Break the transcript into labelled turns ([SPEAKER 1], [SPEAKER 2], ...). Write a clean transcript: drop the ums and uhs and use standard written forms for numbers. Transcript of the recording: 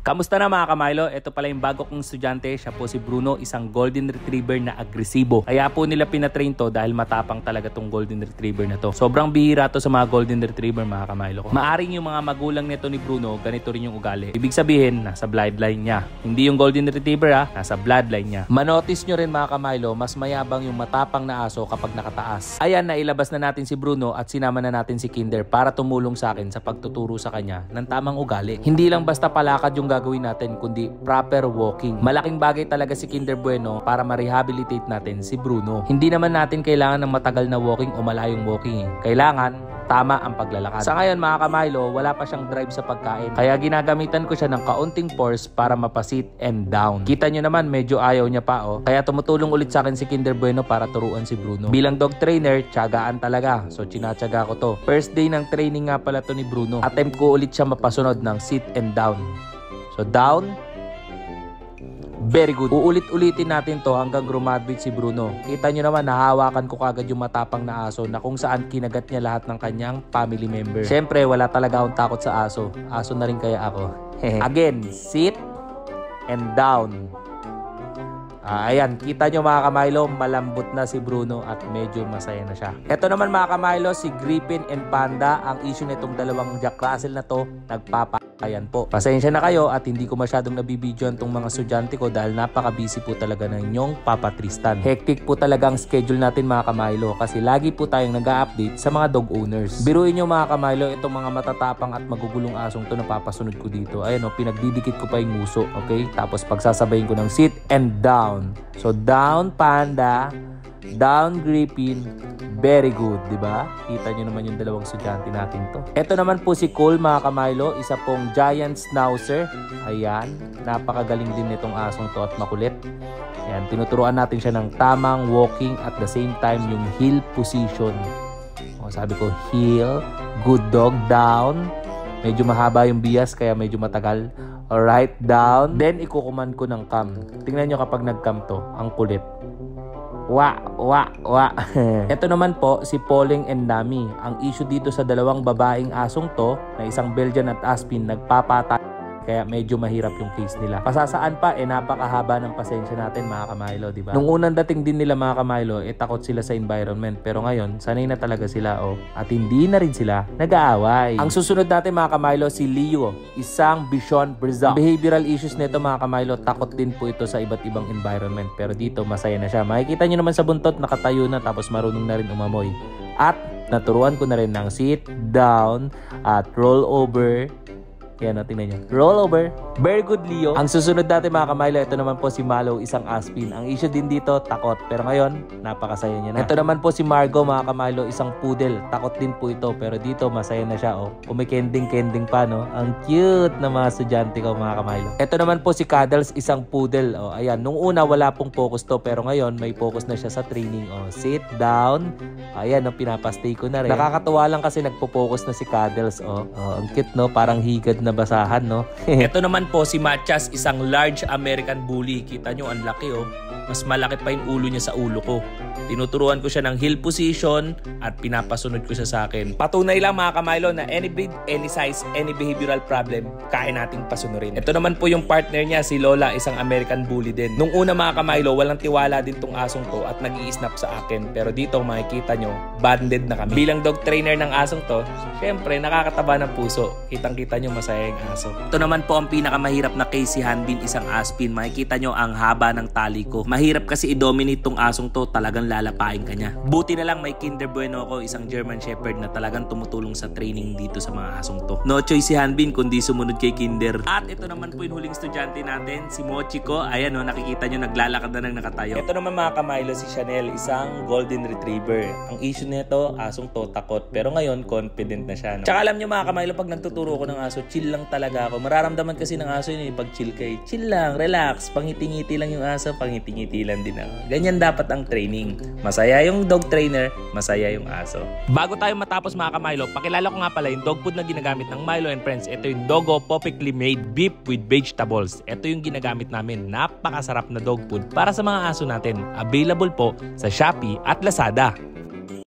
[SPEAKER 1] Kamusta na mga Kamilo? Ito pala yung bago kong estudyante. Siya po si Bruno, isang golden retriever na agresibo. Kaya po nila pinatrain to dahil matapang talaga tong golden retriever na to. Sobrang bihira to sa mga golden retriever mga Kamilo ko. Maaring yung mga magulang nito ni Bruno, ganito rin yung ugali. Ibig sabihin, nasa bloodline niya. Hindi yung golden retriever nasa bloodline niya. Manotice nyo rin mga Kamilo, mas mayabang yung matapang na aso kapag nakataas. Ayan, nailabas na natin si Bruno at sinama na natin si Kinder para tumulong sa akin sa pagtuturo sa kanya ng tamang ugali. Hindi lang basta palakad yung gagawin natin kundi proper walking. Malaking bagay talaga si Kinder Bueno para ma-rehabilitate natin si Bruno. Hindi naman natin kailangan ng matagal na walking o malayong walking. Kailangan tama ang paglalakad. Sa ngayon mga Kamilo, wala pa siyang drive sa pagkain. Kaya ginagamitan ko siya ng kaunting force para mapasit and down. Kita nyo naman medyo ayaw niya pa Kaya tumutulong ulit sa akin si Kinder Bueno para turuan si Bruno. Bilang dog trainer, tiyagaan talaga. So tinatyaga ko to. First day ng training nga pala to ni Bruno. Attempt ko ulit siya mapasunod ng sit and down. So down. Very good. Uulit-ulitin natin to hanggang graduate si Bruno. Kita nyo naman, nahawakan ko kagad yung matapang na aso na kung saan kinagat niya lahat ng kanyang family member. Siyempre, wala talaga akong takot sa aso. Aso na rin kaya ako. Again, sit and down. Ayan, kita nyo mga Kamilo, malambot na si Bruno at medyo masaya na siya. Ito naman mga Kamilo, si Griffin and Panda. Ang issue nitong dalawang Jack Russell na to, nagpapakayan po. Pasensya na kayo at hindi ko masyadong nabibidyoan tong mga estudyante ko dahil napaka-busy po talaga ng inyong Papa Tristan. Hectic po talaga ang schedule natin mga Kamilo kasi lagi po tayong nag-a-update sa mga dog owners. Biruin nyo mga Kamilo, itong mga matatapang at magugulong asong to napapasunod ko dito. Ayan pinagdidikit ko pa yung nguso, okay? Tapos pagsasabayin ko ng sit and down. So down Panda, down Griffin, very good, di ba? Kita nyo naman yung dalawang estudyante natin to. Ito naman po si Cole mga Kamilo, isa pong giant schnauzer. Ayan, napakagaling din nitong asong to at makulit. Ayan, tinuturuan natin siya ng tamang walking at the same time yung heel position. Sabi ko heel, good dog, down. Medyo mahaba yung bias kaya medyo matagal. Alright, down. Then, ikukuman ko ng cam. Tingnan nyo kapag nag-cam to. Ang kulit. Wa. Ito naman po, si Pauling and Nami. Ang issue dito sa dalawang babaeng asong to, na isang Belgian at Aspin, nagpapatay. Kaya medyo mahirap yung case nila. Pasasaan pa, napakahaba ng pasensya natin mga Kamilo, di ba? Nung unang dating din nila mga Kamilo, takot sila sa environment. Pero ngayon, sanay na talaga sila, at hindi na rin sila nag-aaway. Ang susunod natin mga Kamilo, si Leo, isang Bichon Brizard. Behavioral issues nito mga Kamilo, takot din po ito sa iba't ibang environment. Pero dito, masaya na siya. Makikita nyo naman sa buntot, nakatayo na, tapos marunong na rin umamoy. At naturuan ko na rin ng sit down at roll over. Yan tingnan nyo. Roll over. Very good, Leo. Ang susunod natin mga Kamilo, ito naman po si Malo, isang Aspin. Ang issue din dito, takot. Pero ngayon, napakasaya niya na. Ito naman po si Margo mga Kamilo, isang poodle. Takot din po ito. Pero dito, masaya na siya. Umikending-kending pa, no? Ang cute na mga estudyante ko mga Kamilo. Ito naman po si Cuddles, isang poodle. Ayan. Nung una, wala pong focus to. Pero ngayon, may focus na siya sa training. Sit down. Ayan, pinapastay ko na rin. Nakakatuwa lang kasi nagpo-focus na si Cuddles. Ang cute, no? Parang higad na basahan, no? Ito naman po si Machas, isang large American Bully. Kita nyo, ang laki, Mas malaki pa yung ulo niya sa ulo ko. Tinuturuan ko siya ng heel position at pinapasunod ko siya sa akin. Patunay lang mga Kamilo na any breed, any size, any behavioral problem, kaya nating pasunurin. Ito naman po yung partner niya, si Lola, isang American Bully din. Nung una mga Kamilo, walang tiwala din tong asong to at nag-i-snap sa akin. Pero dito makikita nyo, bonded na kami. Bilang dog trainer ng asong to, syempre nakakataba ng puso. Kitang-kita nyo masaya yung aso. Ito naman po ang pinakamahirap na case, si Hanbin, isang Aspin. Makikita nyo ang haba ng tali ko. Mahirap kasi i-dominate tong asong to, talagang lalapain ka niya. Buti na lang may Kinder Bueno ako, isang German Shepherd na talagang tumutulong sa training dito sa mga asong to. No choice si Hanbin kundi sumunod kay Kinder. At ito naman po yung huling estudyante natin, si Mochiko. Ayan nakikita nyo naglalakad na nang nakatayo. Ito naman mga Kamilo, si Chanel, isang Golden Retriever. Ang issue nito, asong to takot. Pero ngayon, confident na siya. Tsaka alam nyo mga Kamilo, pag nagtuturo ko ng aso, chill lang talaga ako. Mararamdaman kasi ng aso yun, pag chill kay, chill lang, relax, pangiti-ngiti lang yung aso, pangiti-ngiti lang din ako. Ganyan dapat ang training. Masaya yung dog trainer, masaya yung aso. Bago tayo matapos mga Kamilo, pakilala ko nga pala yung dog food na ginagamit ng Milo and Friends. Ito yung Dogo Perfectly Made Beef with Vegetables. Ito yung ginagamit namin. Napakasarap na dog food para sa mga aso natin. Available po sa Shopee at Lazada.